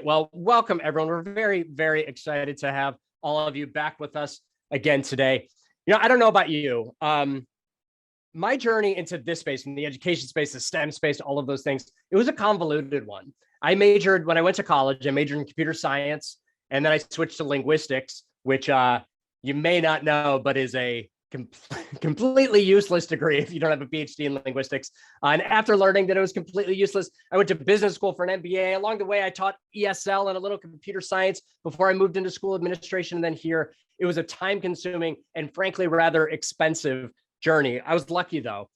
Well, welcome everyone. We're very, very excited to have all of you back with us again today. I don't know about you. My journey into this space, in the education space, the STEM space, all of those things, it was a convoluted one. When I went to college, I majored in computer science, and then I switched to linguistics, which you may not know, but is a completely useless degree if you don't have a PhD in linguistics. And after learning that it was completely useless, I went to business school for an MBA. Along the way, I taught ESL and a little computer science before I moved into school administration. And then here, it was a time-consuming and frankly rather expensive journey. I was lucky though.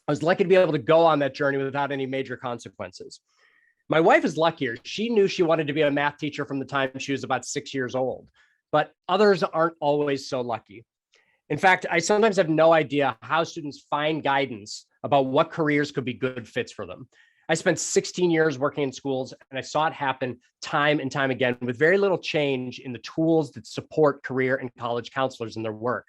I was lucky to be able to go on that journey without any major consequences. My wife is luckier. She knew she wanted to be a math teacher from the time she was about 6 years old, but others aren't always so lucky. In fact, I sometimes have no idea how students find guidance about what careers could be good fits for them. I spent 16 years working in schools, and I saw it happen time and time again with very little change in the tools that support career and college counselors in their work.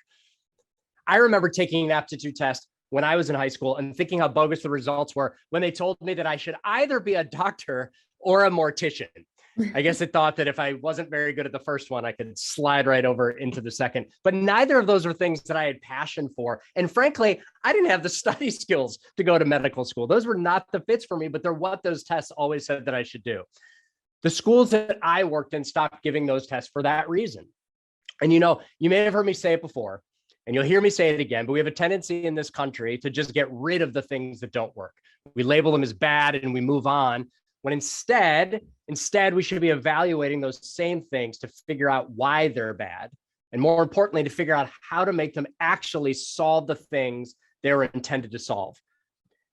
I remember taking an aptitude test when I was in high school and thinking how bogus the results were when they told me that I should either be a doctor or a mortician. I guess it thought that if I wasn't very good at the first one, I could slide right over into the second. But neither of those were things that I had passion for. And frankly, I didn't have the study skills to go to medical school. Those were not the fits for me, but they're what those tests always said that I should do. The schools that I worked in stopped giving those tests for that reason. And you may have heard me say it before, and you'll hear me say it again, but we have a tendency in this country to just get rid of the things that don't work. We label them as bad and we move on, when instead we should be evaluating those same things to figure out why they're bad. And more importantly, to figure out how to make them actually solve the things they were intended to solve.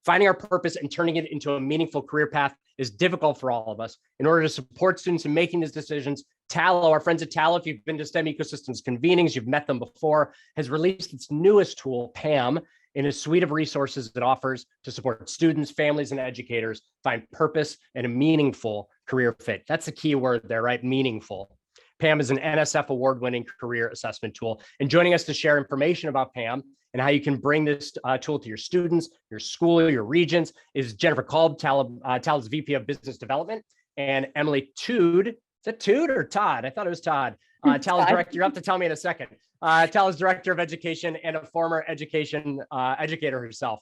Finding our purpose and turning it into a meaningful career path is difficult for all of us. In order to support students in making these decisions, Tallo, our friends at Tallo, if you've been to STEM Ecosystems convenings, you've met them before, has released its newest tool, PAM, in a suite of resources that offers to support students, families, and educators find purpose and a meaningful career fit. That's the key word there, right? Meaningful. PAM is an NSF award-winning career assessment tool. And joining us to share information about PAM and how you can bring this tool to your students, your school, your regions is Jennifer Kolb, Tallo's VP of Business Development, and Emily Tude. Is that Tude or Todd? I thought it was Todd. Tallo's director. You'll have to tell me in a second. Tallo's director of education and a former educator herself.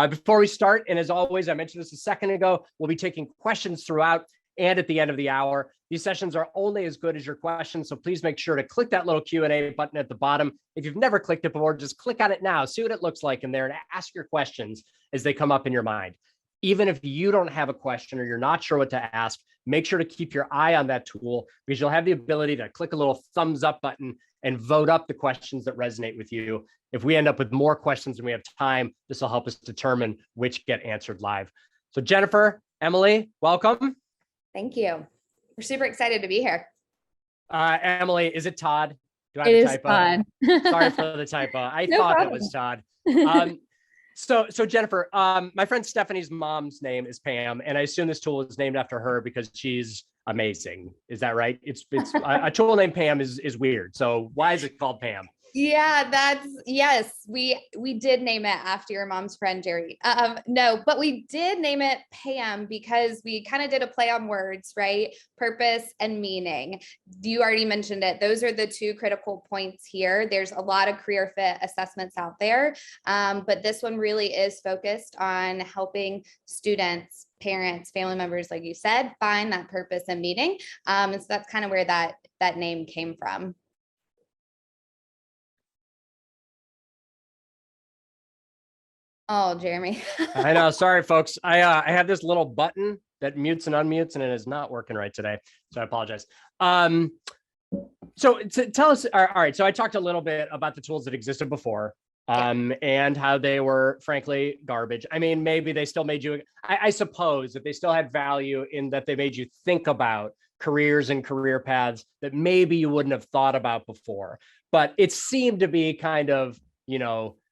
Before we start, and as always, I mentioned this a second ago, we'll be taking questions throughout and at the end of the hour. These sessions are only as good as your questions, so please make sure to click that little Q&A button at the bottom. If you've never clicked it before, just click on it now, see what it looks like in there, and ask your questions as they come up in your mind. Even if you don't have a question or you're not sure what to ask, make sure to keep your eye on that tool, because you'll have the ability to click a little thumbs up button and vote up the questions that resonate with you. If we end up with more questions than we have time, this will help us determine which get answered live. So Jennifer, Emily, welcome. Thank you. We're super excited to be here. Emily, is it Todd? Do I have a typo? Todd. Sorry for the typo. I thought it was Todd. So Jennifer, my friend Stephanie's mom's name is Pam, and I assume this tool is named after her because she's amazing. Is that right? It's a tool named Pam is weird. So why is it called Pam? Yeah, yes, we did name it after your mom's friend, Jerry. No, but we did name it Pam because we kind of did a play on words, right? Purpose and meaning. You already mentioned it. Those are the two critical points here. There's a lot of career fit assessments out there, but this one really is focused on helping students, parents, family members, like you said, find that purpose and meaning. And so that's kind of where that name came from. Oh, Jeremy. I know. Sorry, folks. I have this little button that mutes and unmutes, and it is not working right today. So I apologize. So to tell us, all right. So I talked a little bit about the tools that existed before, and how they were frankly garbage. I mean, maybe they still made you, I suppose that they still had value in that they made you think about careers and career paths that maybe you wouldn't have thought about before, but it seemed to be kind of,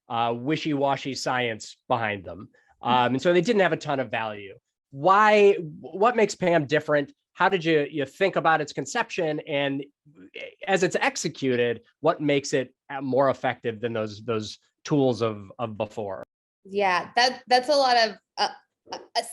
wishy-washy science behind them. And so they didn't have a ton of value. What makes PAM different? How did you think about its conception? And as it's executed, what makes it more effective than those tools of before? Yeah, that's a lot of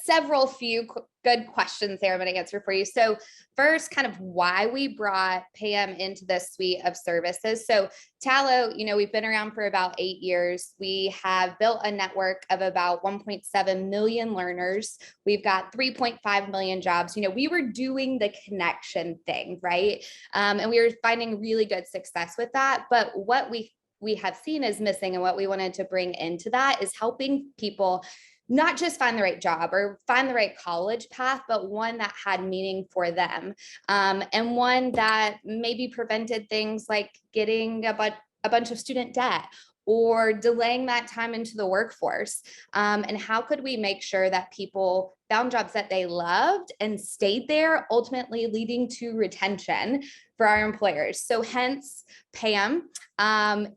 several few good questions there I'm going to answer for you. So first, kind of why we brought Pam into this suite of services. So Tallo, we've been around for about 8 years. We have built a network of about 1.7 million learners. We've got 3.5 million jobs. We were doing the connection thing, right? And we were finding really good success with that. But what we have seen is missing, and what we wanted to bring into that is helping people not just find the right job or find the right college path, but one that had meaning for them, and one that maybe prevented things like getting a bunch of student debt or delaying that time into the workforce. And how could we make sure that people found jobs that they loved and stayed there, ultimately leading to retention for our employers? So hence Pam.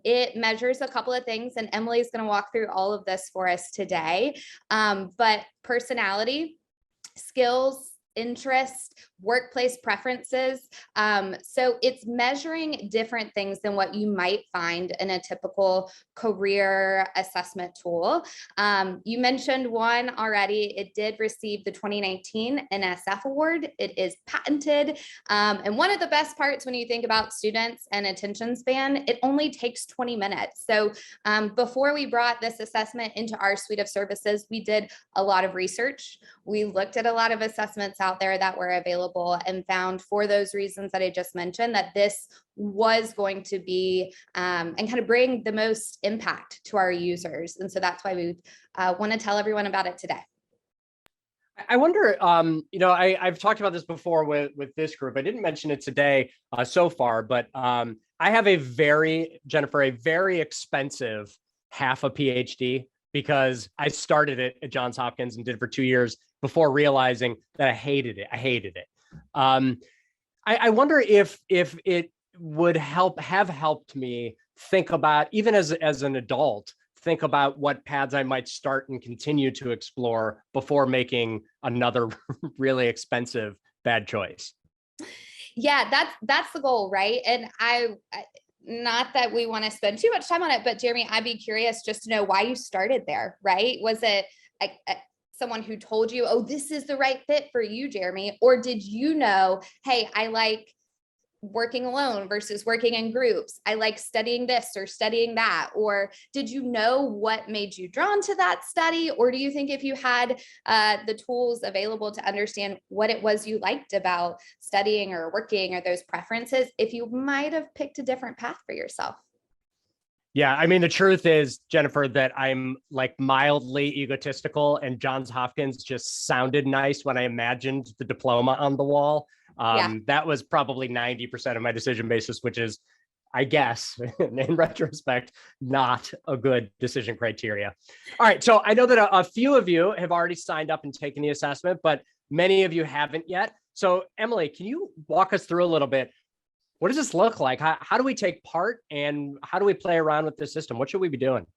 It measures a couple of things, and Emily is going to walk through all of this for us today. But personality, skills, interest, workplace preferences. So it's measuring different things than what you might find in a typical career assessment tool. You mentioned one already. It did receive the 2019 NSF award. It is patented. And one of the best parts when you think about students and attention span, it only takes 20 minutes. So before we brought this assessment into our suite of services, we did a lot of research. We looked at a lot of assessments out there that were available and found, for those reasons that I just mentioned, that this was going to be and kind of bring the most impact to our users. And so that's why we want to tell everyone about it today. I wonder, I've talked about this before with this group. I didn't mention it today so far, but I have a very expensive half a PhD because I started it at Johns Hopkins and did it for 2 years before realizing that I hated it. I wonder if it would have helped me think about, even as an adult, think about what paths I might start and continue to explore before making another really expensive bad choice. Yeah, that's the goal, right? And not that we want to spend too much time on it, but Jeremy, I'd be curious just to know why you started there, right? Was it someone who told you, oh, this is the right fit for you, Jeremy? Or did you know, hey, I like working alone versus working in groups. I like studying this or studying that. Or did you know what made you drawn to that study? Or do you think if you had the tools available to understand what it was you liked about studying or working or those preferences, if you might have picked a different path for yourself? Yeah, I mean, the truth is, Jennifer, that I'm like mildly egotistical, and Johns Hopkins just sounded nice when I imagined the diploma on the wall. That was probably 90% of my decision basis, which is, I guess, in retrospect, not a good decision criteria. All right, so I know that a few of you have already signed up and taken the assessment, but many of you haven't yet. So Emily, can you walk us through a little bit? What does this look like? How do we take part, and how do we play around with this system? What should we be doing?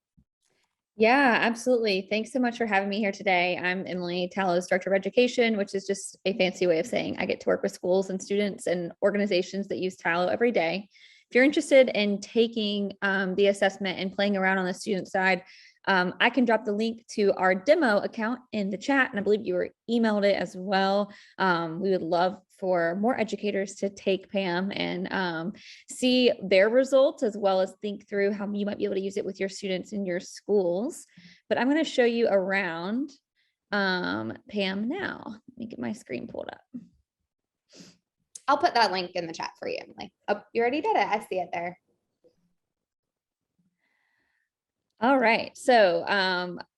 Yeah, absolutely. Thanks so much for having me here today. I'm Emily, Tallo's Director of Education, which is just a fancy way of saying I get to work with schools and students and organizations that use Tallo every day. If you're interested in taking the assessment and playing around on the student side, I can drop the link to our demo account in the chat, and I believe you were emailed it as well. We would love for more educators to take Pam and see their results, as well as think through how you might be able to use it with your students in your schools. But I'm going to show you around Pam now. Let me get my screen pulled up. I'll put that link in the chat for you, Emily. Oh, you already did it. I see it there. All right. So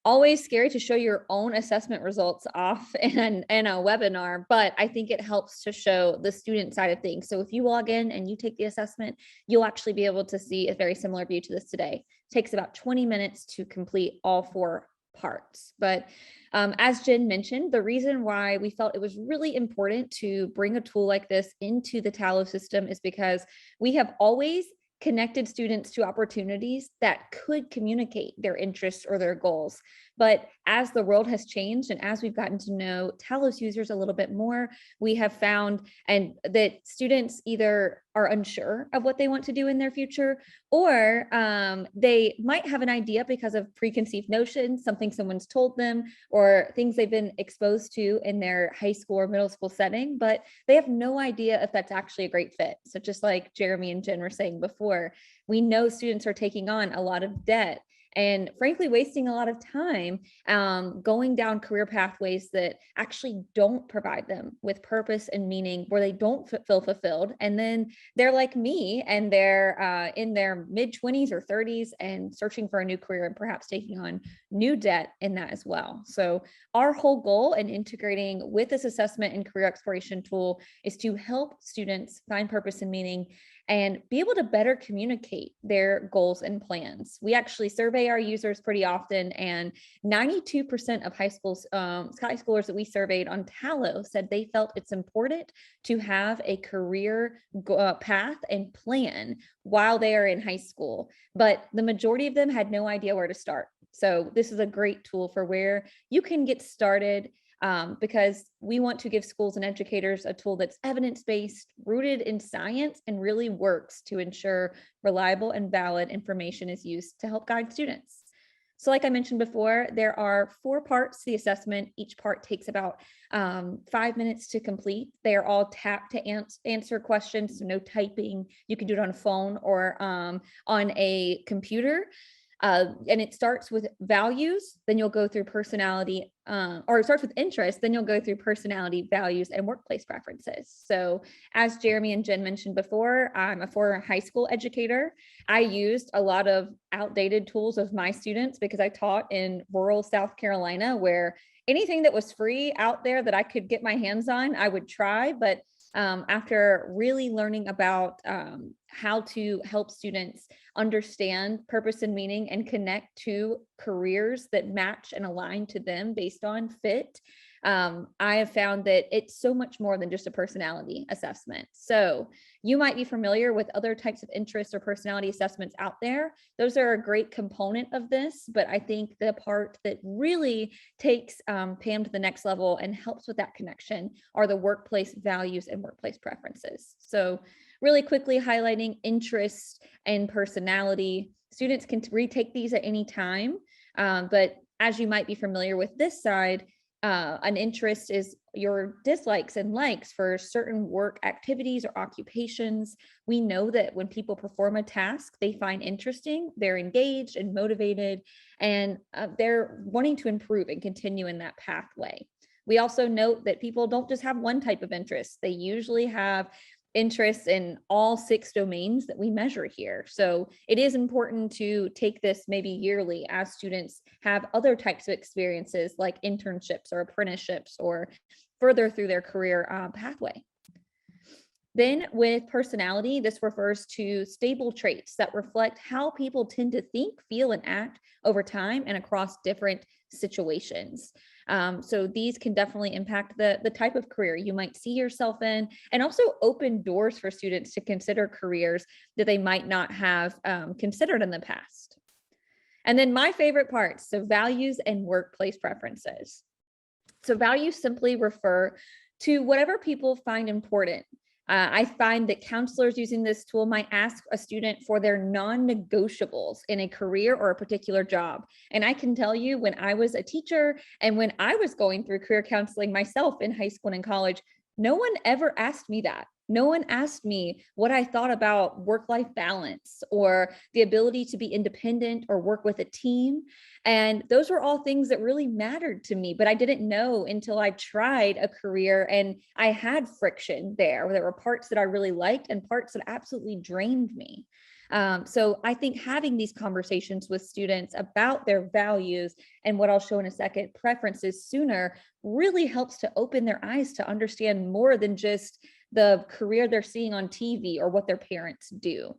always scary to show your own assessment results off in a webinar, but I think it helps to show the student side of things. So if you log in and you take the assessment, you'll actually be able to see a very similar view to this today. It takes about 20 minutes to complete all 4 parts. But as Jen mentioned, the reason why we felt it was really important to bring a tool like this into the Tallo system is because we have always connected students to opportunities that could communicate their interests or their goals. But as the world has changed and as we've gotten to know Tallo's users a little bit more, we have found that students either are unsure of what they want to do in their future, or they might have an idea because of preconceived notions, something someone's told them, or things they've been exposed to in their high school or middle school setting, but they have no idea if that's actually a great fit. So just like Jeremy and Jen were saying before, we know students are taking on a lot of debt and frankly wasting a lot of time going down career pathways that actually don't provide them with purpose and meaning, where they don't feel fulfilled. And then they're like me, and they're in their mid-20s or 30s and searching for a new career and perhaps taking on new debt in that as well. So our whole goal in integrating with this assessment and career exploration tool is to help students find purpose and meaning and be able to better communicate their goals and plans. We actually survey our users pretty often, and 92% of high schoolers that we surveyed on Tallo said they felt it's important to have a career path and plan while they are in high school, but the majority of them had no idea where to start. So this is a great tool for where you can get started, because we want to give schools and educators a tool that's evidence-based, rooted in science, and really works to ensure reliable and valid information is used to help guide students. So like I mentioned before, there are 4 parts to the assessment. Each part takes about 5 minutes to complete. They are all tap to answer questions, so no typing. You can do it on a phone or on a computer. And it starts with values, then you'll go through personality, or it starts with interest, then you'll go through personality, values, and workplace preferences. So as Jeremy and Jen mentioned before, I'm a former high school educator. I used a lot of outdated tools of my students because I taught in rural South Carolina, where anything that was free out there that I could get my hands on, I would try. But after really learning about how to help students understand purpose and meaning and connect to careers that match and align to them based on fit, I have found that it's so much more than just a personality assessment. So you might be familiar with other types of interest or personality assessments out there. Those are a great component of this, but I think the part that really takes PAM to the next level and helps with that connection are the workplace values and workplace preferences. So really quickly highlighting interest and personality. Students can retake these at any time, but as you might be familiar with this side, an interest is your dislikes and likes for certain work activities or occupations. We know that when people perform a task they find interesting, they're engaged and motivated, and they're wanting to improve and continue in that pathway. We also note that people don't just have one type of interest. They usually have interests in all 6 domains that we measure here. So it is important to take this maybe yearly as students have other types of experiences like internships or apprenticeships or further through their career pathway. Then with personality, this refers to stable traits that reflect how people tend to think, feel, and act over time and across different situations. So these can definitely impact the type of career you might see yourself in, and also open doors for students to consider careers that they might not have considered in the past. And then my favorite parts, so values and workplace preferences. So values simply refer to whatever people find important. I find that counselors using this tool might ask a student for their non-negotiables in a career or a particular job. And I can tell you, when I was a teacher and when I was going through career counseling myself in high school and college, no one ever asked me that. No one asked me what I thought about work-life balance or the ability to be independent or work with a team. And those were all things that really mattered to me, but I didn't know until I tried a career and I had friction there. There were parts that I really liked and parts that absolutely drained me. So I think having these conversations with students about their values and what I'll show in a second, preferences sooner, really helps to open their eyes to understand more than just the career they're seeing on TV or what their parents do.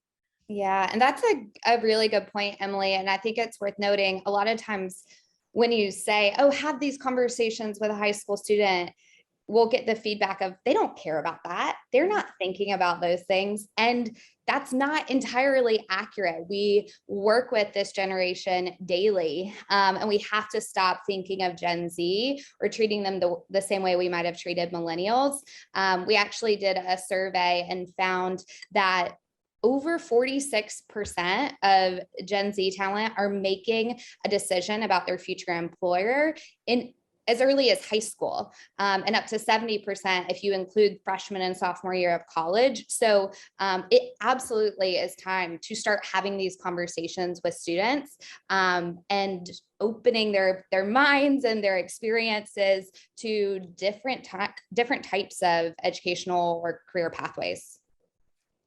Yeah, and that's a really good point, Emily. And I think it's worth noting, a lot of times when you say, oh, have these conversations with a high school student, we'll get the feedback of they don't care about that. They're not thinking about those things. And that's not entirely accurate. We work with this generation daily, and we have to stop thinking of Gen Z or treating them the same way we might have treated millennials. We actually did a survey and found that over 46% of Gen Z talent are making a decision about their future employer in as early as high school, and up to 70% if you include freshman and sophomore year of college. So it absolutely is time to start having these conversations with students, and opening their minds and their experiences to different types of educational or career pathways.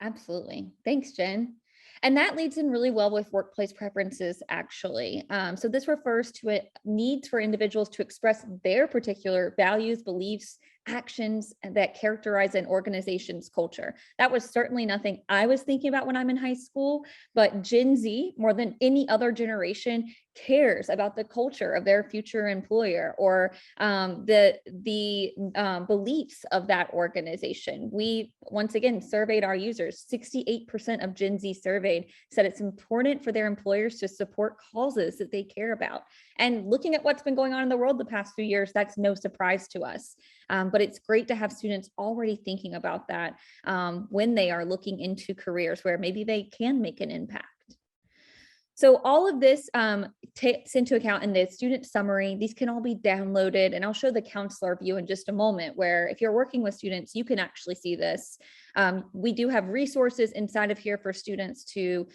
Absolutely. Thanks, Jen. And that leads in really well with workplace preferences, actually. So this refers to needs for individuals to express their particular values, beliefs, actions that characterize an organization's culture. That was certainly nothing I was thinking about when I'm in high school, but Gen Z, more than any other generation, cares about the culture of their future employer or the beliefs of that organization. We, once again, surveyed our users. 68% of Gen Z surveyed said it's important for their employers to support causes that they care about. And looking at what's been going on in the world the past few years, that's no surprise to us. But it's great to have students already thinking about that when they are looking into careers where maybe they can make an impact. So all of this takes into account in the student summary. These can all be downloaded, and I'll show the counselor view in just a moment, where if you're working with students, you can actually see this. We do have resources inside of here for students to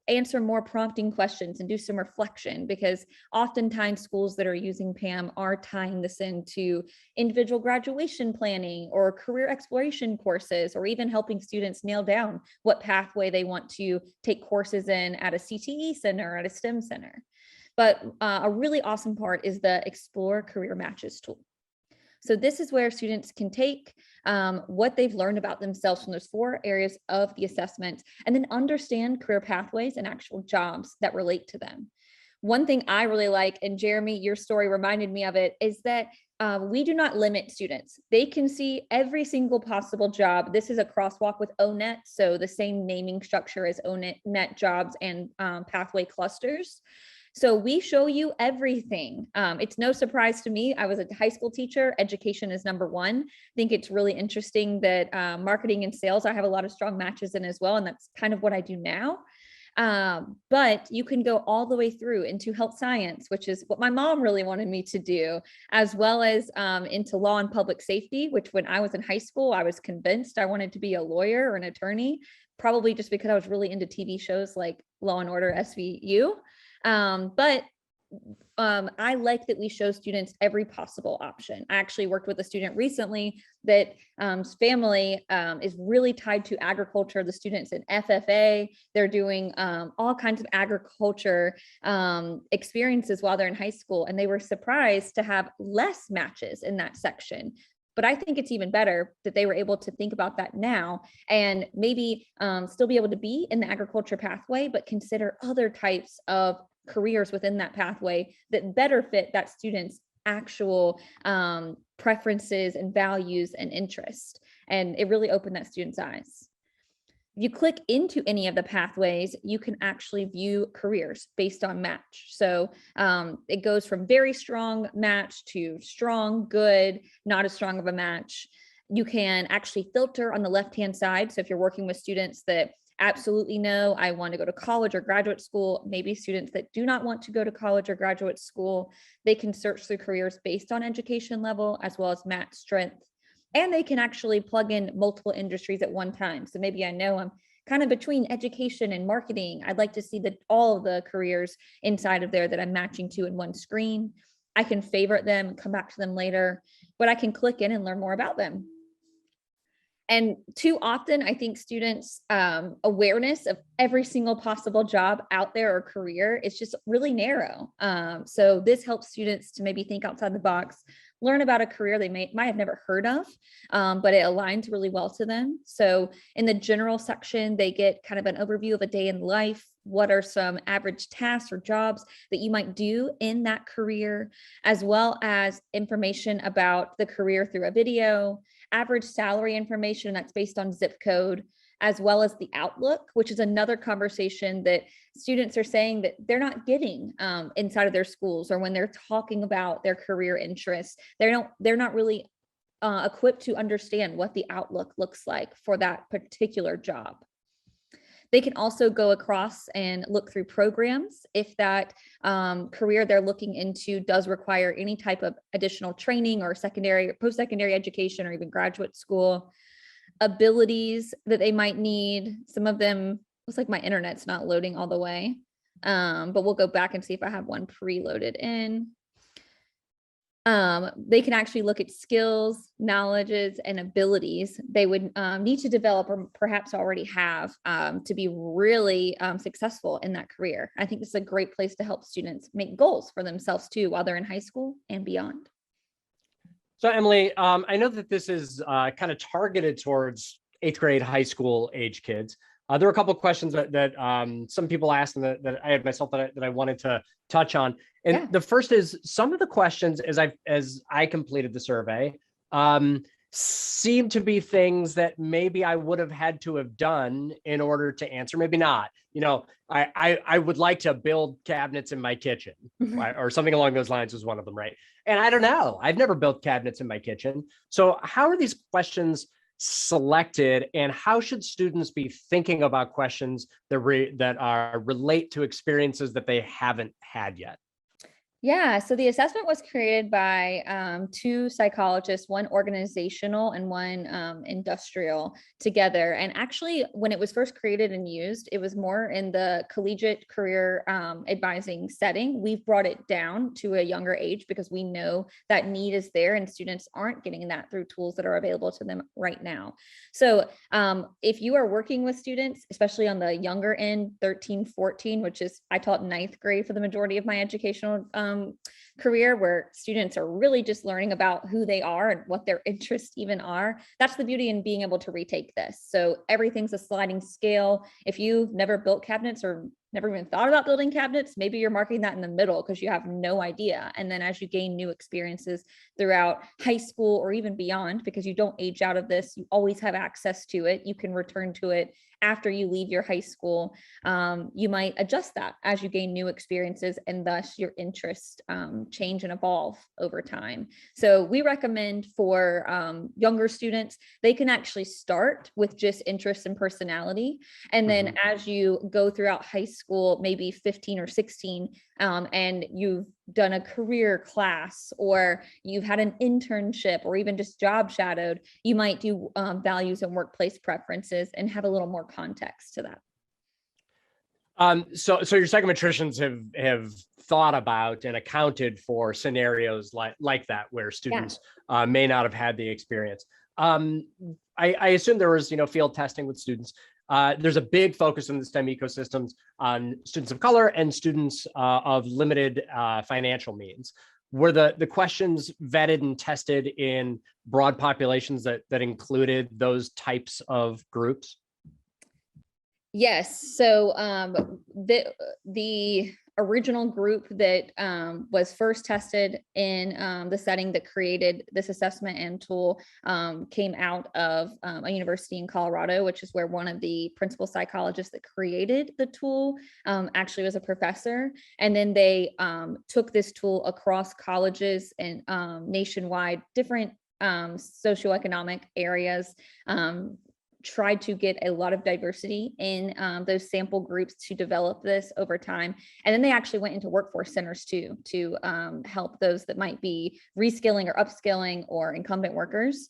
answer more prompting questions and do some reflection, because oftentimes schools that are using PAM are tying this into individual graduation planning or career exploration courses, or even helping students nail down what pathway they want to take courses in at a CTE center or at a STEM center. But a really awesome part is the Explore Career Matches tool. So this is where students can take what they've learned about themselves from those 4 areas of the assessment, and then understand career pathways and actual jobs that relate to them. One thing I really like, and Jeremy, your story reminded me of it, is that we do not limit students. They can see every single possible job. This is a crosswalk with Onett, so the same naming structure as Onett jobs and pathway clusters. So we show you everything. It's no surprise to me. I was a high school teacher. Education is number 1. I think it's really interesting that marketing and sales, I have a lot of strong matches in as well. And that's kind of what I do now. But you can go all the way through into health science, which is what my mom really wanted me to do, as well as into law and public safety, which when I was in high school, I was convinced I wanted to be a lawyer or an attorney, probably just because I was really into TV shows like Law and Order SVU. But I like that we show students every possible option. I actually worked with a student recently that family is really tied to agriculture. The students in FFA, they're doing all kinds of agriculture experiences while they're in high school, and they were surprised to have less matches in that section. But I think it's even better that they were able to think about that now and maybe still be able to be in the agriculture pathway, but consider other types of careers within that pathway that better fit that student's actual preferences and values and interests. And it really opened that student's eyes. If you click into any of the pathways, you can actually view careers based on match. So it goes from very strong match to strong, good, not as strong of a match. You can actually filter on the left-hand side. So if you're working with students that absolutely know, I want to go to college or graduate school, maybe students that do not want to go to college or graduate school, they can search through careers based on education level as well as match strength. And they can actually plug in multiple industries at one time. So maybe I know I'm kind of between education and marketing. I'd like to see all of the careers inside of there that I'm matching to in one screen. I can favorite them and come back to them later, but I can click in and learn more about them. And too often, I think students' awareness of every single possible job out there or career is just really narrow. So this helps students to maybe think outside the box, learn about a career they might have never heard of, but it aligns really well to them. So in the general section, they get kind of an overview of a day in life, what are some average tasks or jobs that you might do in that career, as well as information about the career through a video, average salary information that's based on zip code, as well as the outlook, which is another conversation that students are saying that they're not getting inside of their schools, or when they're talking about their career interests, they're not really equipped to understand what the outlook looks like for that particular job. They can also go across and look through programs if that career they're looking into does require any type of additional training or secondary or post-secondary education or even graduate school. Abilities that they might need. Some of them, looks like my internet's not loading all the way, but we'll go back and see if I have one preloaded in. They can actually look at skills, knowledges, and abilities they would need to develop or perhaps already have to be really successful in that career. I think this is a great place to help students make goals for themselves too while they're in high school and beyond. So Emily, I know that this is kind of targeted towards 8th grade, high school age kids. There were a couple of questions that some people asked and that I had myself that I wanted to touch on. And the first is, some of the questions as I completed the survey seem to be things that maybe I would have had to have done in order to answer, maybe not. You know, I would like to build cabinets in my kitchen, right? Or something along those lines was one of them, right? And I don't know, I've never built cabinets in my kitchen. So how are these questions selected, and how should students be thinking about questions that relate to experiences that they haven't had yet? Yeah, so the assessment was created by two psychologists, one organizational and one industrial together. And actually, when it was first created and used, it was more in the collegiate career advising setting. We've brought it down to a younger age because we know that need is there and students aren't getting that through tools that are available to them right now. So if you are working with students, especially on the younger end, 13, 14, which is, I taught 9th grade for the majority of my educational career, where students are really just learning about who they are and what their interests even are. That's the beauty in being able to retake this. So everything's a sliding scale. If you've never built cabinets or never even thought about building cabinets, maybe you're marking that in the middle because you have no idea. And then as you gain new experiences throughout high school or even beyond, because you don't age out of this, you always have access to it. You can return to it after you leave your high school. You might adjust that as you gain new experiences, and thus your interests change and evolve over time. So we recommend for younger students, they can actually start with just interests and personality. And then as you go throughout high school, maybe 15 or 16, and you've done a career class, or you've had an internship, or even just job shadowed, you might do values and workplace preferences and have a little more context to that. So your psychometricians have thought about and accounted for scenarios like that, where students may not have had the experience. I assume there was, field testing with students. There's a big focus in the STEM ecosystems on students of color and students of limited financial means. Were the questions vetted and tested in broad populations that included those types of groups? Yes. So the original group that was first tested in the setting that created this assessment and tool came out of a university in Colorado, which is where one of the principal psychologists that created the tool actually was a professor. And then they took this tool across colleges and nationwide, different socioeconomic areas, tried to get a lot of diversity in those sample groups to develop this over time. And then they actually went into workforce centers too, to help those that might be reskilling or upskilling or incumbent workers.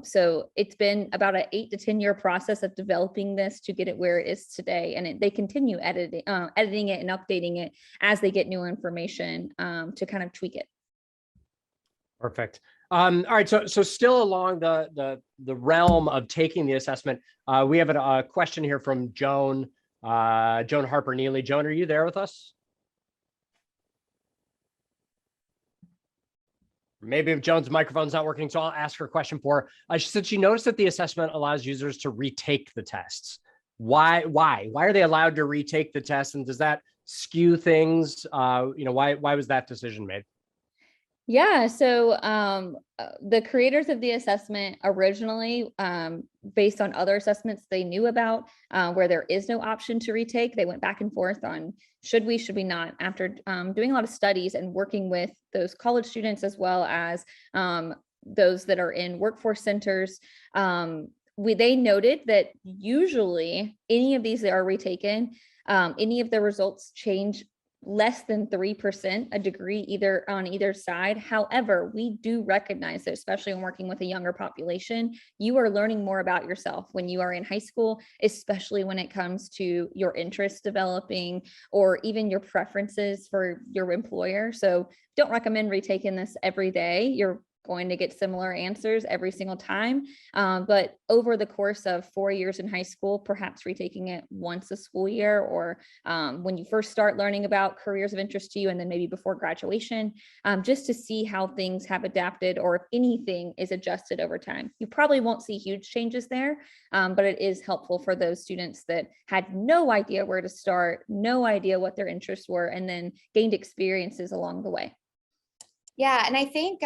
So it's been about an 8 to 10 year process of developing this to get it where it is today. And they continue editing it and updating it as they get new information to kind of tweak it. Perfect. All right. So still along the realm of taking the assessment, we have a question here from Joan Harper Neely. Joan, are you there with us? Maybe if Joan's microphone's not working, so I'll ask her a question for her. She said she noticed that the assessment allows users to retake the tests. Why are they allowed to retake the test? And does that skew things? Why was that decision made? Yeah, so the creators of the assessment originally, based on other assessments they knew about, where there is no option to retake, they went back and forth on should we not, after doing a lot of studies and working with those college students as well as those that are in workforce centers. They noted that usually any of these that are retaken, any of the results change less than 3%, a degree either on either side. However, we do recognize that, especially when working with a younger population, you are learning more about yourself when you are in high school, especially when it comes to your interests developing or even your preferences for your employer. So don't recommend retaking this every day. You're going to get similar answers every single time. But over the course of 4 years in high school, perhaps retaking it once a school year, or when you first start learning about careers of interest to you, and then maybe before graduation, just to see how things have adapted or if anything is adjusted over time. You probably won't see huge changes there, but it is helpful for those students that had no idea where to start, no idea what their interests were, and then gained experiences along the way. Yeah. And I think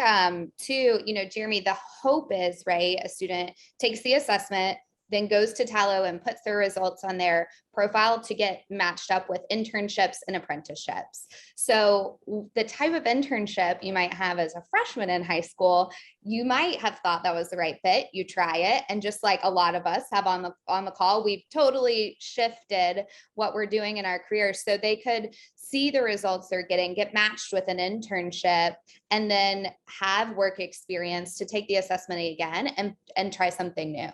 too, Jeremy, the hope is, right, a student takes the assessment, then goes to Tallo and puts their results on their profile to get matched up with internships and apprenticeships. So the type of internship you might have as a freshman in high school, you might have thought that was the right fit. You try it. And just like a lot of us have on the call, we've totally shifted what we're doing in our careers so they could see the results they're getting, get matched with an internship, and then have work experience to take the assessment again and try something new.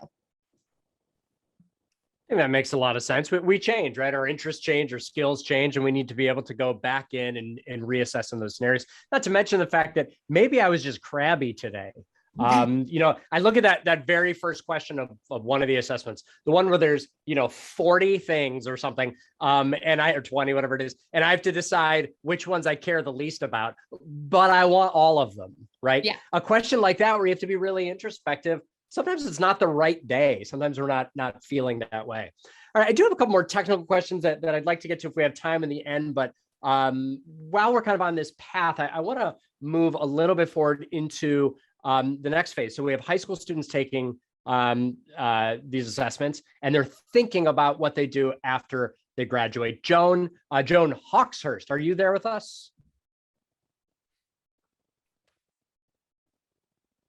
I think that makes a lot of sense. We change, right? Our interests change, our skills change, and we need to be able to go back in and reassess in those scenarios. Not to mention the fact that maybe I was just crabby today. I look at that very first question of one of the assessments, the one where there's 40 things or something, or 20, whatever it is, and I have to decide which ones I care the least about, but I want all of them, right? Yeah. A question like that where you have to be really introspective. Sometimes it's not the right day. Sometimes we're not feeling that way. All right, I do have a couple more technical questions that I'd like to get to if we have time in the end. But while we're kind of on this path, I want to move a little bit forward into the next phase. So we have high school students taking these assessments, and they're thinking about what they do after they graduate. Joan Hawkshurst, are you there with us?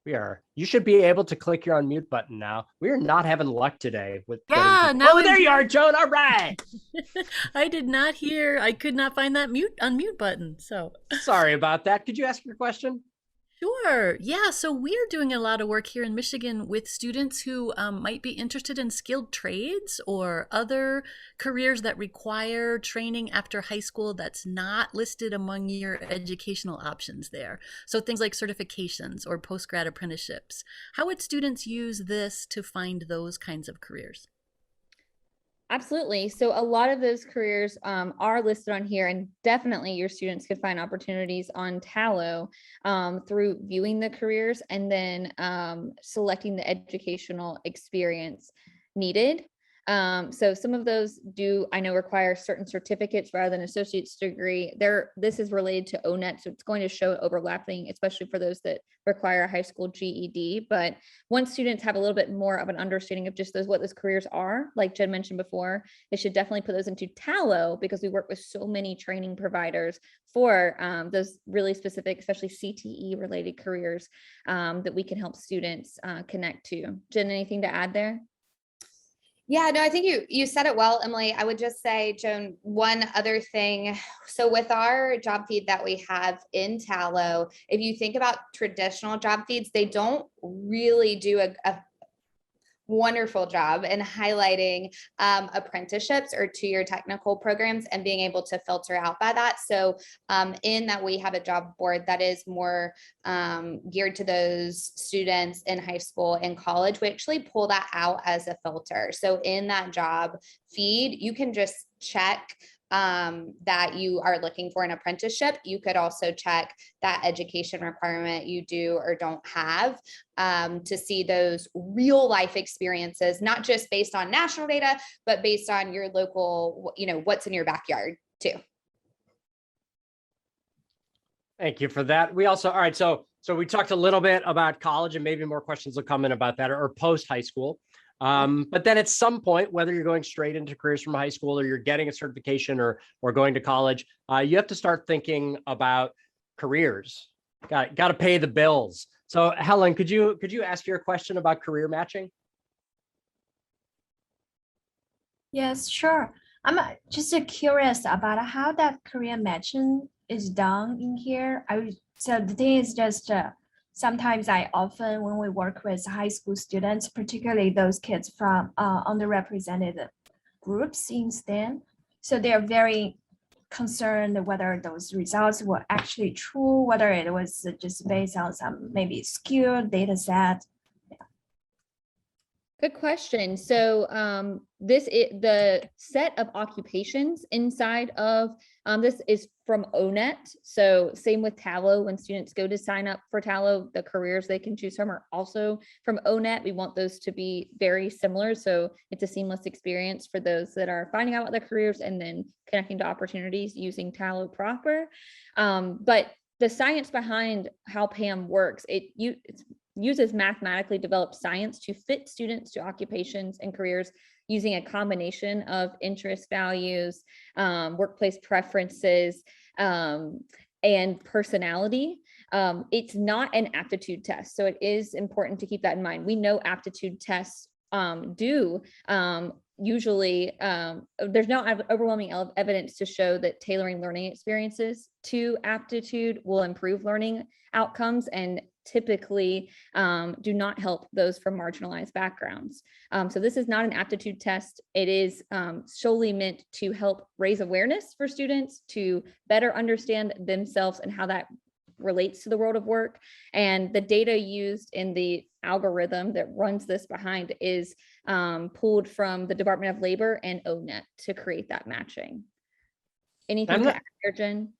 We are. You should be able to click your unmute button now. We are not having luck today with. Yeah, now there you are, Joan. All right. I did not hear. I could not find that unmute button. So sorry about that. Could you ask your question? Sure. Yeah. So we're doing a lot of work here in Michigan with students who might be interested in skilled trades or other careers that require training after high school that's not listed among your educational options there. So things like certifications or post-grad apprenticeships. How would students use this to find those kinds of careers? Absolutely. So a lot of those careers are listed on here, and definitely your students could find opportunities on Tallo through viewing the careers and then selecting the educational experience needed. So some of those I know require certain certificates rather than associate's degree. This is related to Onett, so it's going to show overlapping, especially for those that require a high school GED. But once students have a little bit more of an understanding of just what those careers are, like Jen mentioned before, they should definitely put those into Tallo, because we work with so many training providers for those really specific, especially CTE related careers that we can help students connect to. Jen, anything to add there? Yeah, no, I think you said it well, Emily. I would just say, Joan, one other thing. So with our job feed that we have in Tallo, if you think about traditional job feeds, they don't really do a wonderful job in highlighting apprenticeships or two-year technical programs and being able to filter out by that. So in that, we have a job board that is more geared to those students in high school and college. We actually pull that out as a filter. So in that job feed, you can just check that you are looking for an apprenticeship. You could also check that education requirement you do or don't have, to see those real life experiences, not just based on national data, but based on your local, what's in your backyard too. Thank you for that. We also, all right, so we talked a little bit about college, and maybe more questions will come in about that, or post high school. But then at some point, whether you're going straight into careers from high school or you're getting a certification or going to college, you have to start thinking about careers. Got to pay the bills. So Helen, could you ask your question about career matching? Yes, sure. I'm just curious about how that career matching is done in here. So the thing is just sometimes when we work with high school students, particularly those kids from underrepresented groups in STEM, so they're very concerned whether those results were actually true, whether it was just based on some maybe skewed data set. Good question. So the set of occupations inside of this is from Onett. So same with Tallo. When students go to sign up for Tallo, the careers they can choose from are also from Onett. We want those to be very similar. So it's a seamless experience for those that are finding out about their careers and then connecting to opportunities using Tallo proper. But the science behind how PAM works, it uses mathematically developed science to fit students to occupations and careers using a combination of interest values, workplace preferences, and personality. It's not an aptitude test, so it is important to keep that in mind. We know aptitude tests do usually, there's no overwhelming evidence to show that tailoring learning experiences to aptitude will improve learning outcomes, and typically do not help those from marginalized backgrounds. So this is not an aptitude test. It is solely meant to help raise awareness for students to better understand themselves and how that relates to the world of work. And the data used in the algorithm that runs this behind is pulled from the Department of Labor and Onett to create that matching. Anything to add here, Jen?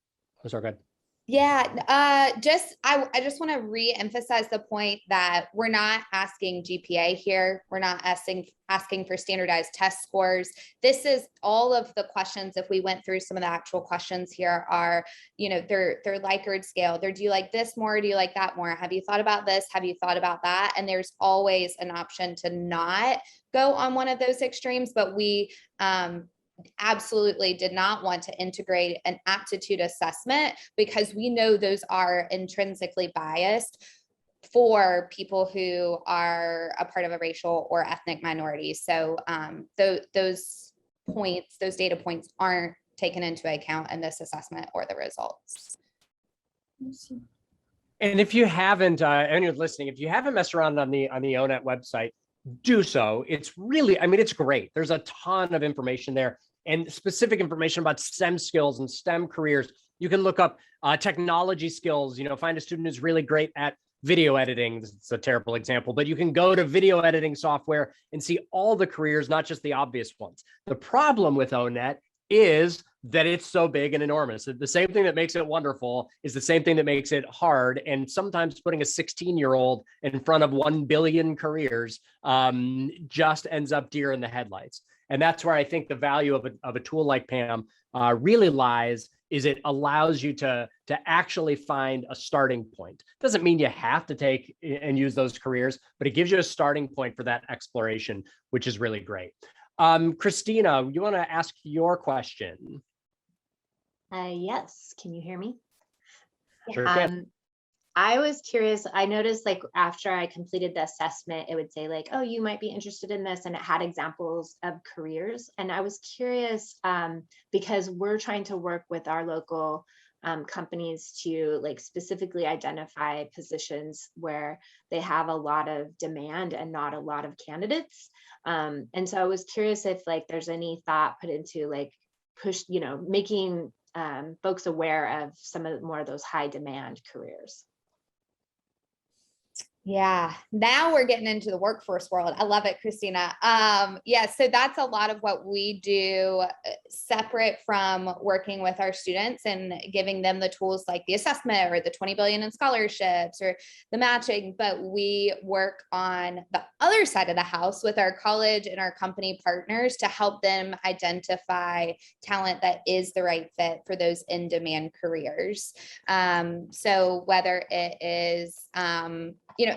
Oh, sorry, go ahead. Yeah, I just want to re-emphasize the point that we're not asking GPA here. We're not asking for standardized test scores. This is all of the questions. If we went through some of the actual questions here are, they're Likert scale. Do you like this more? Do you like that more? Have you thought about this? Have you thought about that? And there's always an option to not go on one of those extremes, but we absolutely did not want to integrate an aptitude assessment because we know those are intrinsically biased for people who are a part of a racial or ethnic minority. So those data points aren't taken into account in this assessment or the results. And if you haven't, anyone listening, if you haven't messed around on the Onett website, do so. It's really, it's great. There's a ton of information there, and specific information about STEM skills and STEM careers. You can look up technology skills, find a student who's really great at video editing. It's a terrible example, but you can go to video editing software and see all the careers, not just the obvious ones. The problem with Onett is that it's so big and enormous. The same thing that makes it wonderful is the same thing that makes it hard. And sometimes putting a 16-year-old in front of 1 billion careers just ends up deer in the headlights. And that's where I think the value of a tool like PAM really lies, is it allows you to actually find a starting point. Doesn't mean you have to take and use those careers, but it gives you a starting point for that exploration, which is really great. Christina, you want to ask your question? Yes, can you hear me? Sure can. I was curious, I noticed after I completed the assessment, it would say oh, you might be interested in this, and it had examples of careers. And I was curious because we're trying to work with our local companies to specifically identify positions where they have a lot of demand and not a lot of candidates. And so I was curious if there's any thought put into making folks aware of some of more of those high demand careers. Yeah, now we're getting into the workforce world. I love it, Christina. Yeah, so that's a lot of what we do separate from working with our students and giving them the tools like the assessment or the 20 billion in scholarships or the matching. But we work on the other side of the house with our college and our company partners to help them identify talent that is the right fit for those in-demand careers. So whether it is,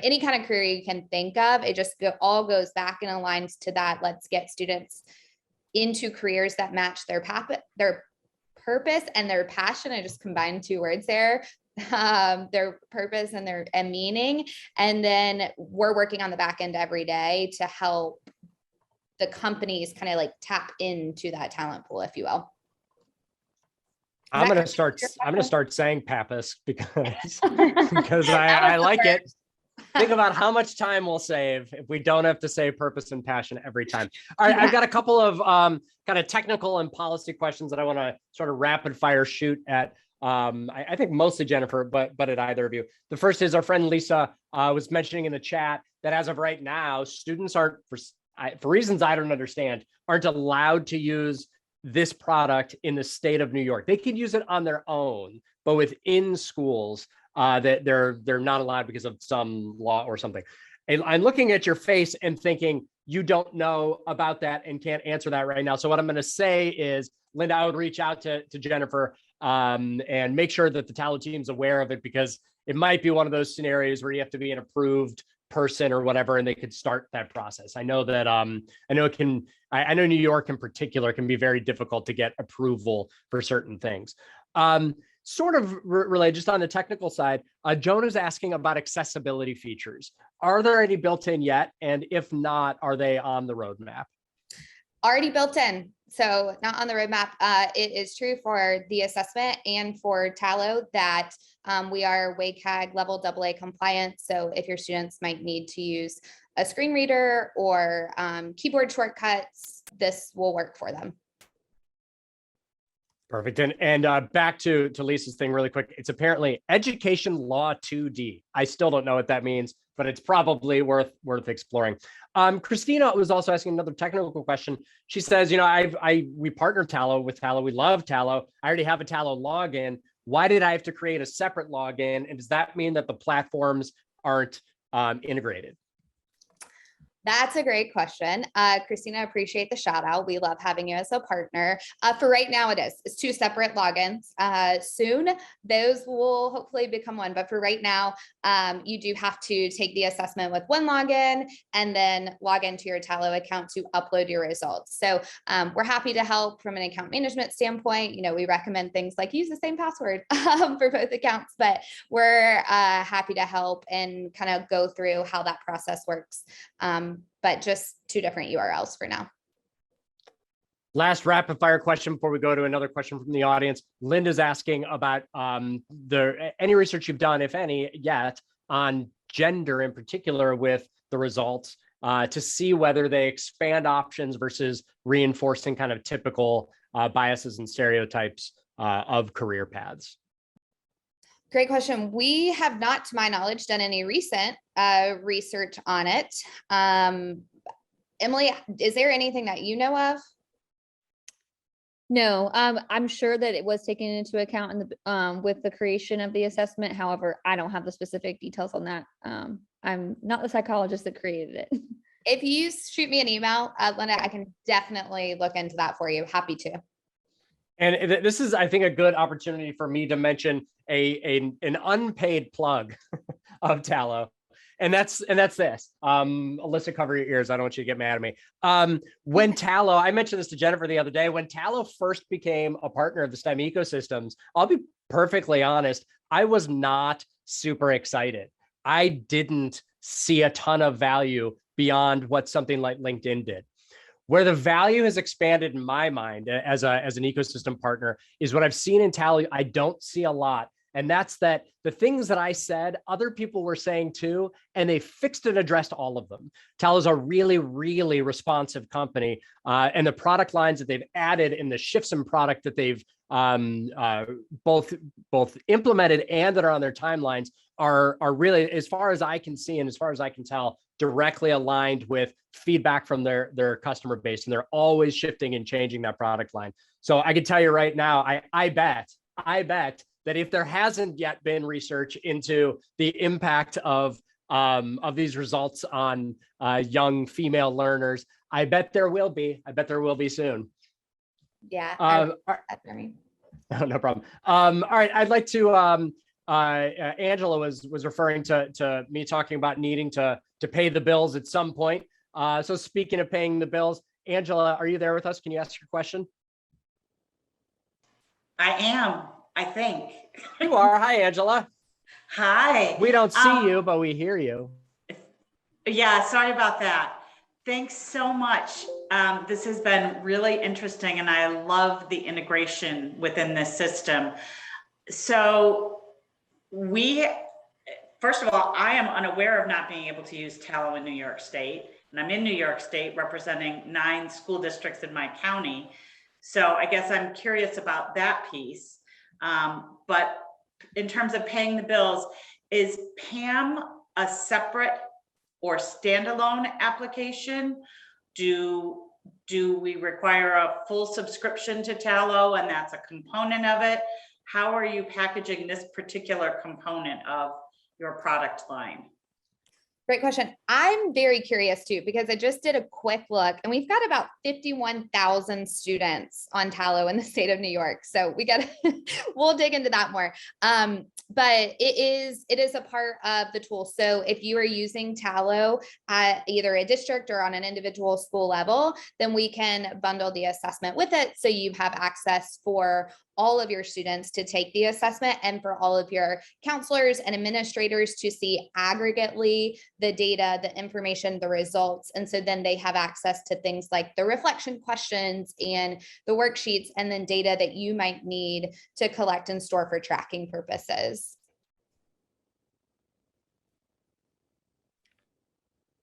any kind of career you can think of, it just all goes back and aligns to that. Let's get students into careers that match their purpose and their passion. I just combined two words there, their purpose and their meaning. And then we're working on the back end every day to help the companies kind of like tap into that talent pool, if you will. I'm going to start saying Pappas because I like it. Think about how much time we'll save if we don't have to say purpose and passion every time. All right, I've got a couple of kind of technical and policy questions that I want to sort of rapid fire shoot at. I think mostly Jennifer, but at either of you. The first is our friend Lisa was mentioning in the chat that as of right now, students aren't, for reasons I don't understand, aren't allowed to use this product in the state of New York. They can use it on their own, but within schools, that they're not allowed because of some law or something. And I'm looking at your face and thinking you don't know about that and can't answer that right now. So what I'm going to say is, Linda, I would reach out to Jennifer and make sure that the Tallo team's aware of it, because it might be one of those scenarios where you have to be an approved person or whatever, and they could start that process. I know that I know New York in particular can be very difficult to get approval for certain things. Sort of related, just on the technical side, Joan is asking about accessibility features. Are there any built in yet? And if not, are they on the roadmap? Already built in. So not on the roadmap. It is true for the assessment and for Tallo that we are WCAG level AA compliant. So if your students might need to use a screen reader or keyboard shortcuts, this will work for them. Perfect. And back to Lisa's thing really quick. It's apparently Education Law 2D. I still don't know what that means, but it's probably worth exploring. Christina was also asking another technical question. She says, we partner Tallo with Tallo. We love Tallo. I already have a Tallo login. Why did I have to create a separate login? And does that mean that the platforms aren't integrated? That's a great question. Christina, appreciate the shout out. We love having you as a partner. For right now, it's two separate logins. Soon, those will hopefully become one. But for right now, you do have to take the assessment with one login and then log into your Tallo account to upload your results. So we're happy to help from an account management standpoint. We recommend things like use the same password for both accounts, but we're happy to help and kind of go through how that process works. But just two different URLs for now. Last rapid fire question before we go to another question from the audience. Linda's asking about any research you've done, if any, yet on gender in particular with the results to see whether they expand options versus reinforcing kind of typical biases and stereotypes of career paths. Great question. We have not, to my knowledge, done any recent research on it. Emily, is there anything that you know of? No, I'm sure that it was taken into account in the with the creation of the assessment. However, I don't have the specific details on that. I'm not the psychologist that created it. If you shoot me an email, Linda, I can definitely look into that for you. Happy to. And this is, I think, a good opportunity for me to mention an unpaid plug of Tallo. And that's this. Alyssa, cover your ears. I don't want you to get mad at me. When Tallo, I mentioned this to Jennifer the other day, when Tallo first became a partner of the STEM ecosystems, I'll be perfectly honest, I was not super excited. I didn't see a ton of value beyond what something like LinkedIn did. Where the value has expanded in my mind as an ecosystem partner is what I've seen in Tallo. I don't see a lot. And that's that the things that I said, other people were saying too, and they fixed and addressed all of them. Tallo is a really, really responsive company. And the product lines that they've added in the shifts in product that they've both implemented and that are on their timelines are really, as far as I can see and as far as I can tell, directly aligned with feedback from their customer base, and they're always shifting and changing that product line. So I can tell you right now, I bet that if there hasn't yet been research into the impact of these results on young female learners, I bet there will be. I bet there will be soon. Yeah. No problem. All right, I'd like to. Angela was referring to me talking about needing to pay the bills at some point. So speaking of paying the bills, Angela, are you there with us? Can you ask your question? I am, I think. You are. Hi, Angela. Hi. We don't see you, but we hear you. Yeah, sorry about that. Thanks so much. This has been really interesting, and I love the integration within this system. So first of all, I am unaware of not being able to use Tallo in New York State, and I'm in New York State representing 9 school districts in my county. So I guess I'm curious about that piece. But in terms of paying the bills, is PAM a separate or standalone application? Do we require a full subscription to Tallo and that's a component of it? How are you packaging this particular component of your product line? Great question. I'm very curious too, because I just did a quick look and we've got about 51,000 students on Tallo in the state of New York. So we'll dig into that more. But it is a part of the tool. So if you are using Tallo at either a district or on an individual school level, then we can bundle the assessment with it. So you have access for all of your students to take the assessment and for all of your counselors and administrators to see aggregately the data, the information, the results. And so then they have access to things like the reflection questions and the worksheets, and then data that you might need to collect and store for tracking purposes.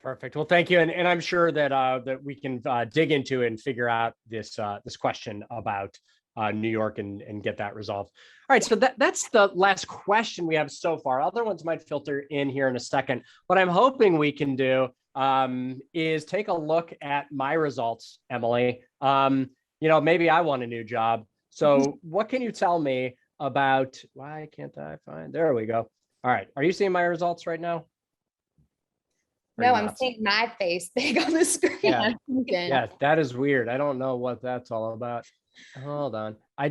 Perfect. Well, thank you. And I'm sure that that we can dig into and figure out this question about New York and get that resolved. All right, so that's the last question we have so far. Other ones might filter in here in a second. What I'm hoping we can do is take a look at my results, Emily. Maybe I want a new job. So what can you tell me about, why can't I find, there we go. All right, are you seeing my results right now? No, I'm seeing my face big on the screen. Yeah, that is weird. I don't know what that's all about. Hold on. I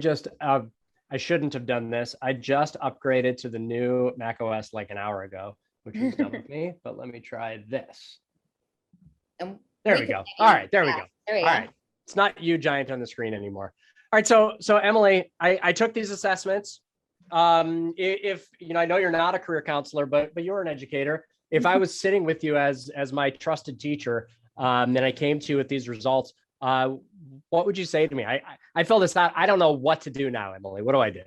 shouldn't have done this. I just upgraded to the new Mac OS like an hour ago, which was dumb of me, but let me try this. There we go. All right, there we go. All right. It's not you giant on the screen anymore. All right, so Emily, I took these assessments. If I know you're not a career counselor, but you're an educator. If I was sitting with you as my trusted teacher, and I came to you with these results, what would you say to me? I fill this out. I don't know what to do now, Emily. What do I do?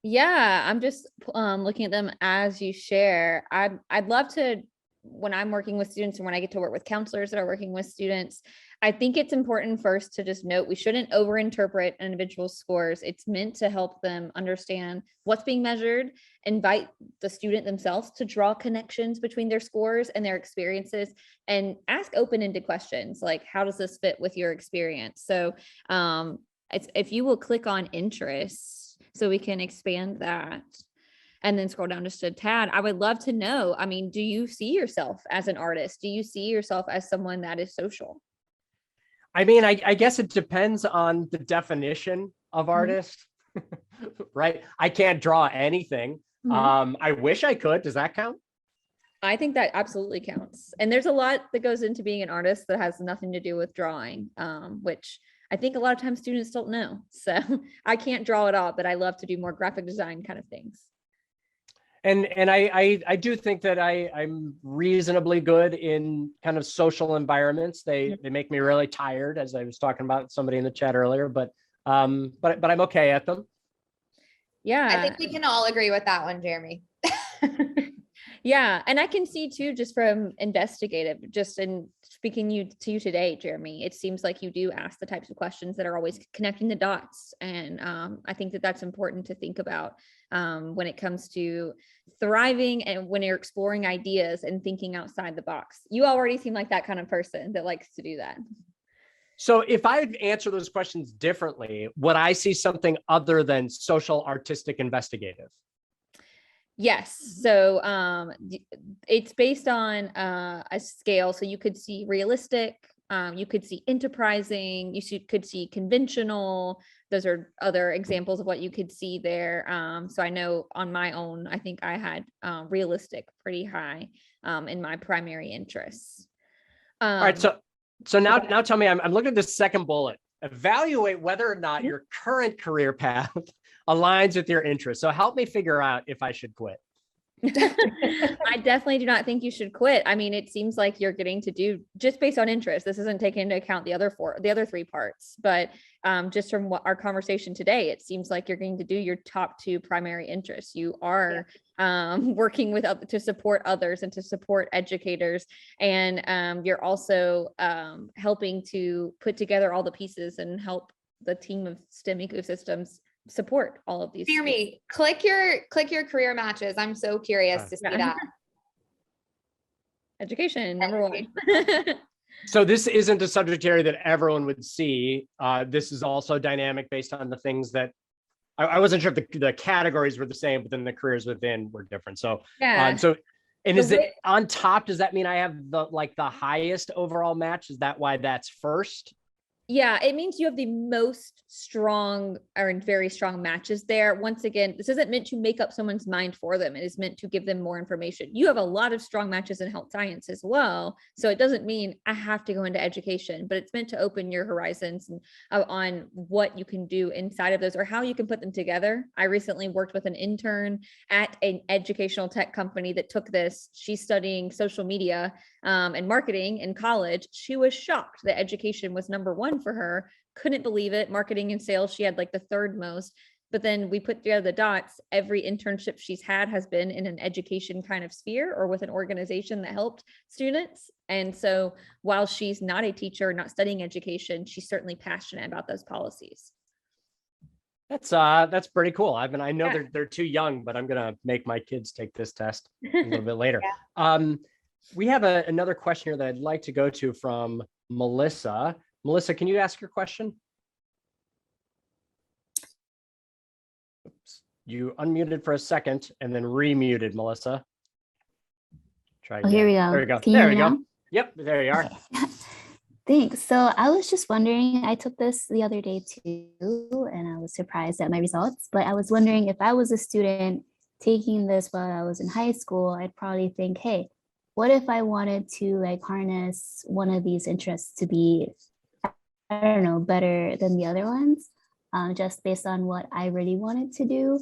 Yeah, I'm just looking at them as you share. I'd love to, when I'm working with students and when I get to work with counselors that are working with students, I think it's important first to just note we shouldn't overinterpret an individual's scores. It's meant to help them understand what's being measured, invite the student themselves to draw connections between their scores and their experiences, and ask open-ended questions like, how does this fit with your experience? So if you will click on interests, so we can expand that. And then scroll down just a tad. I would love to know, do you see yourself as an artist? Do you see yourself as someone that is social? I guess it depends on the definition of artist, right? I can't draw anything. I wish I could. Does that count? I think that absolutely counts. And there's a lot that goes into being an artist that has nothing to do with drawing, which I think a lot of times students don't know. So I can't draw it all, but I love to do more graphic design kind of things. And I do think that I'm reasonably good in kind of social environments. They make me really tired, as I was talking about somebody in the chat earlier, but I'm okay at them. Yeah. I think we can all agree with that one, Jeremy. Yeah. And I can see too, just from investigative, just in speaking to you today, Jeremy, it seems like you do ask the types of questions that are always connecting the dots. And I think that that's important to think about. when it comes to thriving and when you're exploring ideas and thinking outside the box. You already seem like that kind of person that likes to do that. So if I answer those questions differently, would I see something other than social, artistic, investigative? Yes. So it's based on a scale. So you could see realistic, you could see enterprising, could see conventional. Those are other examples of what you could see there. So I know on my own, I think I had realistic pretty high in my primary interests. All right. So now tell me, I'm looking at the second bullet. Evaluate whether or not your current career path aligns with your interests. So help me figure out if I should quit. I definitely do not think you should quit. I mean, it seems like you're getting to do just based on interest. This isn't taking into account the other three parts, but just from what our conversation today, it seems like you're going to do your top two primary interests. You are working with to support others and to support educators, and you're also helping to put together all the pieces and help the team of STEM ecosystems support all of these. Hear me, click your career matches. I'm so curious to see that. Education, number one. So this isn't a subject area that everyone would see. This is also dynamic based on the things that I wasn't sure if the categories were the same, but then the careers within were different. So yeah. Is it on top? Does that mean I have the highest overall match? Is that why that's first? Yeah, it means you have the most strong or very strong matches there. Once again, this isn't meant to make up someone's mind for them. It is meant to give them more information. You have a lot of strong matches in health science as well. So it doesn't mean I have to go into education, but it's meant to open your horizons on what you can do inside of those or how you can put them together. I recently worked with an intern at an educational tech company that took this. She's studying social media and marketing in college. She was shocked that education was number one for her. Couldn't believe it. Marketing and sales, she had like the third most. But then we put together the dots. Every internship she's had has been in an education kind of sphere or with an organization that helped students. And so while she's not a teacher, not studying education, she's certainly passionate about those policies. That's pretty cool. I know they're too young, but I'm gonna make my kids take this test a little bit later. We have another question here that I'd like to go to from Melissa. Melissa, can you ask your question? Oops. You unmuted for a second and then remuted, Melissa. Try again. Oh, here we go. There we go. Can you There hear we me go. now? Yep, there you are. Okay. Thanks. So I was just wondering, I took this the other day too, and I was surprised at my results, but I was wondering if I was a student taking this while I was in high school, I'd probably think, hey, what if I wanted to harness one of these interests to be, I don't know, better than the other ones, just based on what I really wanted to do.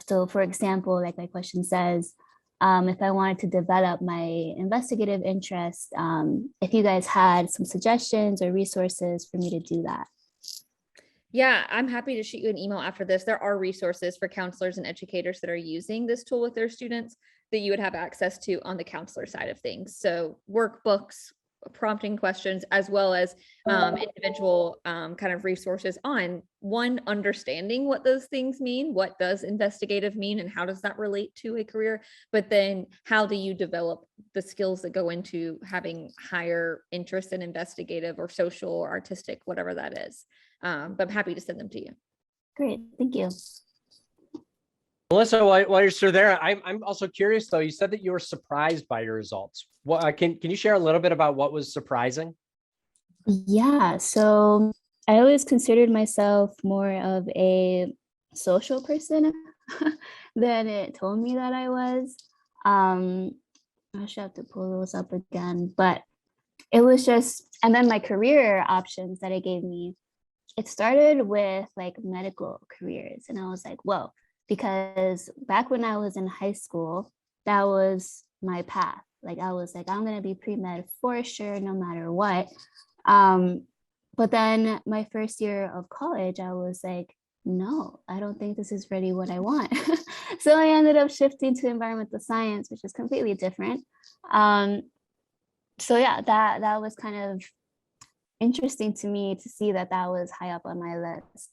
So for example, like my question says, if I wanted to develop my investigative interest, if you guys had some suggestions or resources for me to do that. Yeah, I'm happy to shoot you an email after this. There are resources for counselors and educators that are using this tool with their students that you would have access to on the counselor side of things. So workbooks, prompting questions, as well as individual kind of resources on one, understanding what those things mean. What does investigative mean and how does that relate to a career? But then how do you develop the skills that go into having higher interest in investigative or social or artistic, whatever that is. But I'm happy to send them to you. Great, thank you. Melissa, while you're still there, I'm also curious though. You said that you were surprised by your results. What can you share a little bit about what was surprising? Yeah, so I always considered myself more of a social person than it told me that I was. I should have to pull those up again, but it was just, and then my career options that it gave me, it started with medical careers. And I was like, whoa, because back when I was in high school, that was my path. I was like, I'm going to be pre-med for sure, no matter what. But then my first year of college, I was like, no, I don't think this is really what I want. So I ended up shifting to environmental science, which is completely different. So yeah, that was kind of interesting to me to see that was high up on my list.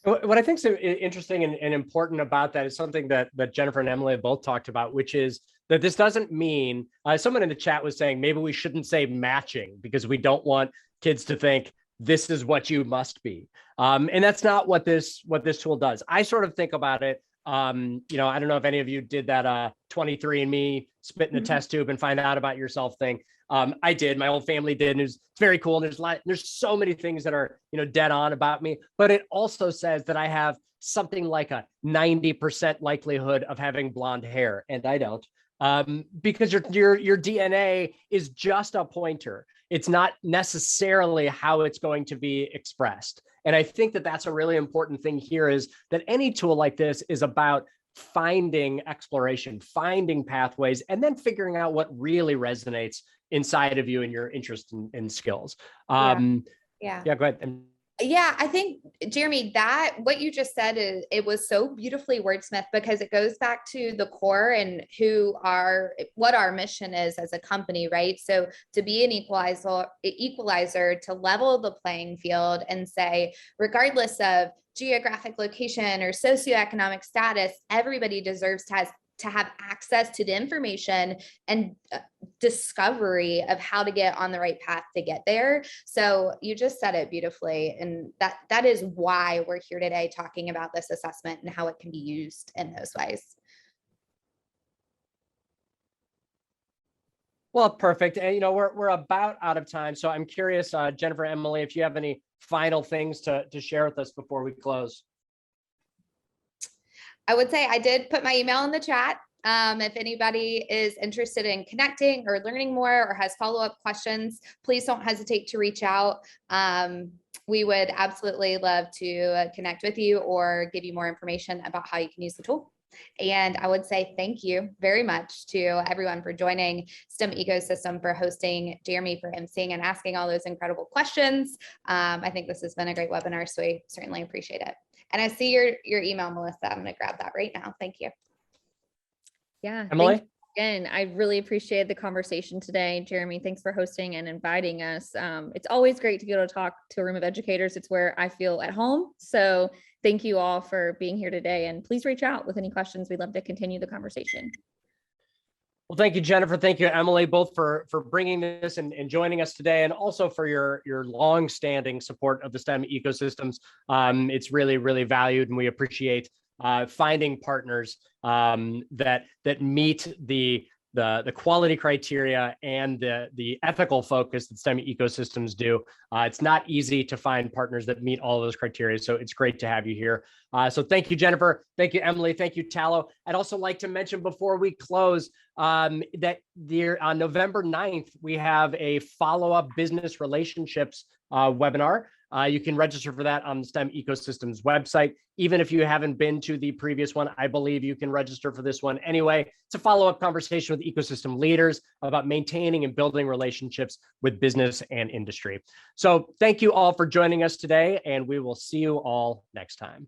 What I think is interesting and important about that is something that Jennifer and Emily have both talked about, which is that this doesn't mean, someone in the chat was saying maybe we shouldn't say matching because we don't want kids to think this is what you must be. And that's not what this tool does. I sort of think about it. I don't know if any of you did that 23andMe spit in the test tube and find out about yourself thing. I did. My whole family did. And it's very cool. And there's so many things that are, dead on about me. But it also says that I have something like a 90% likelihood of having blonde hair, and I don't. Because your DNA is just a pointer. It's not necessarily how it's going to be expressed. And I think that that's a really important thing here, is that any tool like this is about finding exploration, finding pathways, and then figuring out what really resonates inside of you and your interest in skills. Yeah. Yeah, go ahead. Yeah, I think, Jeremy, that what you just said it was so beautifully wordsmithed, because it goes back to the core and what our mission is as a company, right? So to be an equalizer, to level the playing field and say, regardless of geographic location or socioeconomic status, everybody deserves to have access to the information and discovery of how to get on the right path to get there. So you just said it beautifully. And that is why we're here today talking about this assessment and how it can be used in those ways. Well, perfect. And, we're about out of time. So I'm curious, Jennifer, Emily, if you have any final things to share with us before we close. I would say I did put my email in the chat. If anybody is interested in connecting or learning more or has follow-up questions, please don't hesitate to reach out. We would absolutely love to connect with you or give you more information about how you can use the tool. And I would say thank you very much to everyone for joining, STEM Ecosystem for hosting, Jeremy for emceeing and asking all those incredible questions. I think this has been a great webinar, so we certainly appreciate it. And I see your email, Melissa. I'm going to grab that right now. Thank you. Yeah. Emily? Again, I really appreciate the conversation today. Jeremy, thanks for hosting and inviting us. It's always great to be able to talk to a room of educators. It's where I feel at home. So thank you all for being here today. And please reach out with any questions. We'd love to continue the conversation. Well, thank you, Jennifer. Thank you, Emily, both for bringing this and joining us today, and also for your long-standing support of the STEM ecosystems. It's really, really valued, and we appreciate finding partners that meet the quality criteria and the ethical focus that STEM ecosystems do. It's not easy to find partners that meet all of those criteria, so it's great to have you here. So thank you, Jennifer. Thank you, Emily. Thank you, Tallo. I'd also like to mention before we close that on November 9th, we have a follow-up business relationships webinar. You can register for that on the STEM Ecosystems website. Even if you haven't been to the previous one, I believe you can register for this one anyway. It's a follow-up conversation with ecosystem leaders about maintaining and building relationships with business and industry. So thank you all for joining us today, and we will see you all next time.